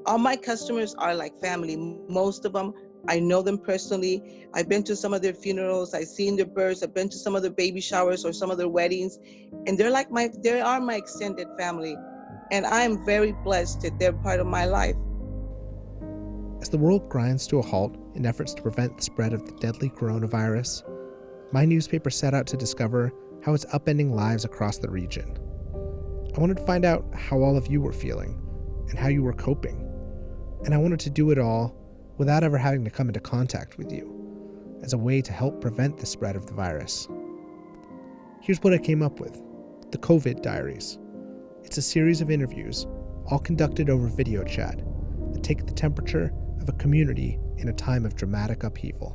All my customers are like family. Most of them, I know them personally. I've been to some of their funerals. I've seen their births. I've been to some of their baby showers or some of their weddings. And they are my extended family. And I'm very blessed that they're part of my life. As the world grinds to a halt in efforts to prevent the spread of the deadly coronavirus, my newspaper set out to discover how it's upending lives across the region. I wanted to find out how all of you were feeling and how you were coping. And I wanted to do it all without ever having to come into contact with you, as a way to help prevent the spread of the virus. Here's what I came up with: the COVID Diaries. It's a series of interviews, all conducted over video chat, that take the temperature of a community in a time of dramatic upheaval.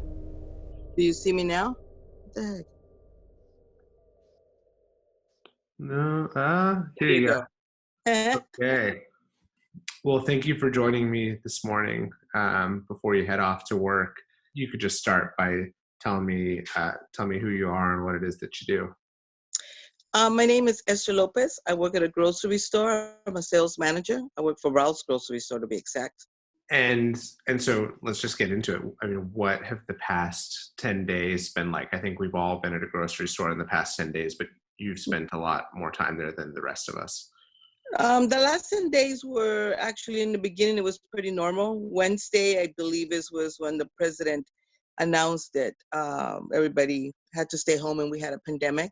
Do you see me now? What the heck? No, here you go. Okay. Well, thank you for joining me this morning. Before you head off to work, you could just start by telling me who you are and what it is that you do. My name is Esther Lopez. I work at a grocery store. I'm a sales manager. I work for Ralph's grocery store, to be exact. And so let's just get into it. I mean, what have the past 10 days been like? I think we've all been at a grocery store in the past 10 days, but you've spent a lot more time there than the rest of us. The last 10 days were actually, in the beginning, it was pretty normal. Wednesday, I believe, was when the president announced that everybody had to stay home and we had a pandemic.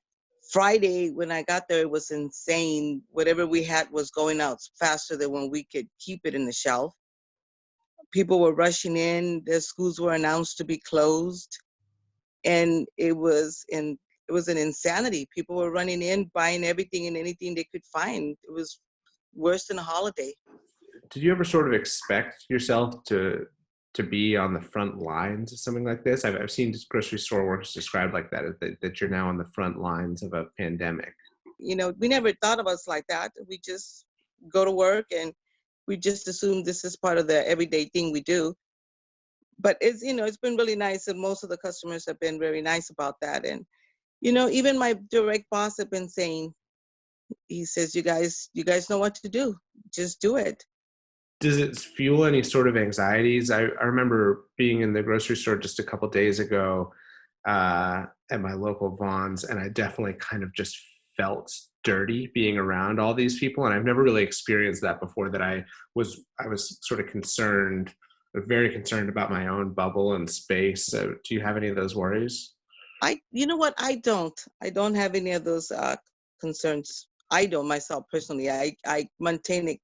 Friday, when I got there, it was insane. Whatever we had was going out faster than when we could keep it in the shelf. People were rushing in. The schools were announced to be closed. And it was an insanity. People were running in, buying everything and anything they could find. It was worse than a holiday. Did you ever sort of expect yourself to be on the front lines of something like this? I've seen grocery store workers described like that you're now on the front lines of a pandemic. You know, we never thought of us like that. We just go to work and we just assume this is part of the everyday thing we do. But it's been really nice, and most of the customers have been very nice about that. And, even my direct boss have been saying, he says, you guys know what to do. Just do it. Does it fuel any sort of anxieties? I remember being in the grocery store just a couple days ago at my local Vons, and I definitely kind of just felt dirty being around all these people. And I've never really experienced that before, that I was sort of concerned, very concerned about my own bubble and space. So do you have any of those worries? You know what? I don't have any of those concerns. I don't myself personally. I maintain it.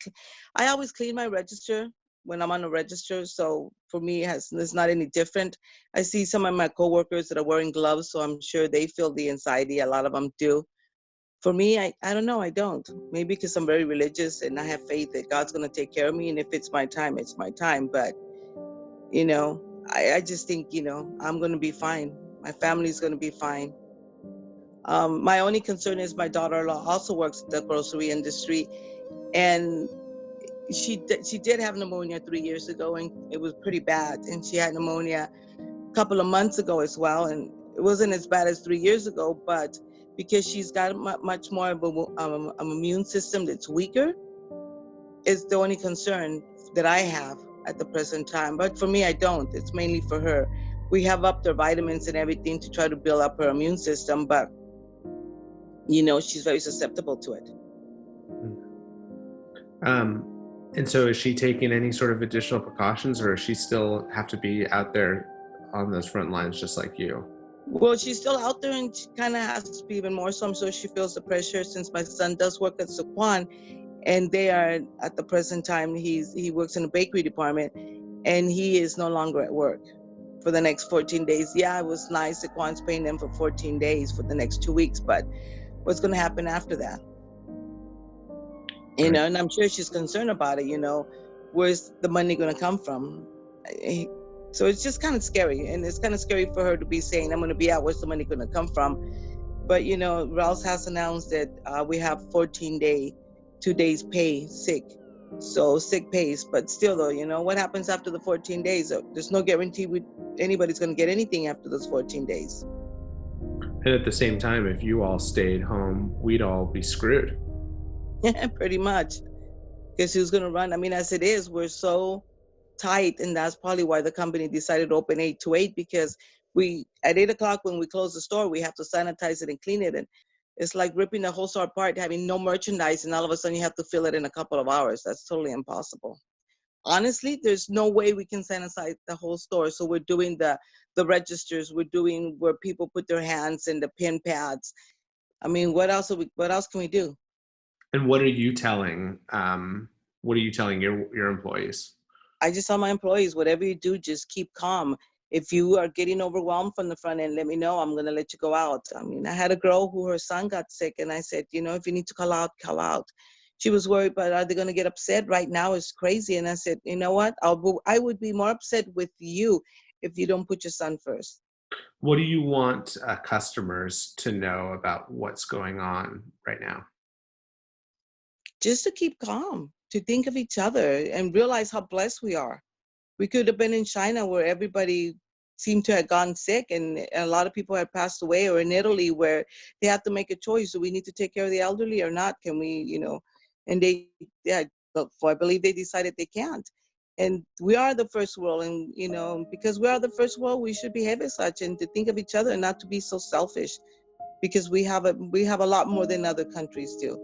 I always clean my register when I'm on a register. So for me, it's not any different. I see some of my coworkers that are wearing gloves, so I'm sure they feel the anxiety. A lot of them do. For me, I don't know. I don't. Maybe because I'm very religious and I have faith that God's going to take care of me. And if it's my time, it's my time. But, I just think, I'm going to be fine. My family's going to be fine. My only concern is my daughter-in-law also works in the grocery industry, and she did have pneumonia 3 years ago, and it was pretty bad. And she had pneumonia a couple of months ago as well, and it wasn't as bad as 3 years ago, but because she's got much more of an immune system that's weaker, is the only concern that I have at the present time. But for me, I don't. It's mainly for her. We have upped her vitamins and everything to try to build up her immune system, but she's very susceptible to it. And so is she taking any sort of additional precautions, or does she still have to be out there on those front lines just like you? Well, she's still out there, and she kind of has to be even more so. I'm sure she feels the pressure, since my son does work at Saquon, and they are, at the present time, he works in the bakery department, and he is no longer at work for the next 14 days. Yeah, it was nice. Saquon's paying them for 14 days for the next 2 weeks, but what's going to happen after that? And I'm sure she's concerned about it. Where's the money going to come from? So it's just kind of scary, and it's kind of scary for her to be saying, I'm going to be out, where's the money going to come from? But Rouse has announced that we have 14-day, 2 days pay sick, so sick pays. But still though, what happens after the 14 days? There's no guarantee anybody's going to get anything after those 14 days. And at the same time, if you all stayed home, we'd all be screwed. Pretty much. Guess who's going to run? I mean, as it is, we're so tight, and that's probably why the company decided to open 8 to 8, because we at 8 o'clock when we close the store, we have to sanitize it and clean it, and it's like ripping the whole store apart, having no merchandise, and all of a sudden you have to fill it in a couple of hours. That's totally impossible. Honestly, there's no way we can sanitize the whole store. So we're doing the registers, we're doing where people put their hands in the pin pads. I mean, what else can we do? And what are you telling your employees? I just tell my employees, whatever you do, just keep calm. If you are getting overwhelmed from the front end, let me know. I'm going to let you go out. I mean, I had a girl who her son got sick, and I said, if you need to call out, call out. She was worried, but are they going to get upset? Right now it's crazy. And I said, you know what? I would be more upset with you if you don't put your son first. What do you want customers to know about what's going on right now? Just to keep calm, to think of each other and realize how blessed we are. We could have been in China where everybody seemed to have gotten sick and a lot of people had passed away, or in Italy where they have to make a choice. Do we need to take care of the elderly or not? Can we, and I believe they decided they can't. And we are the first world, and, because we are the first world, we should behave as such and to think of each other and not to be so selfish, because we have a lot more than other countries do.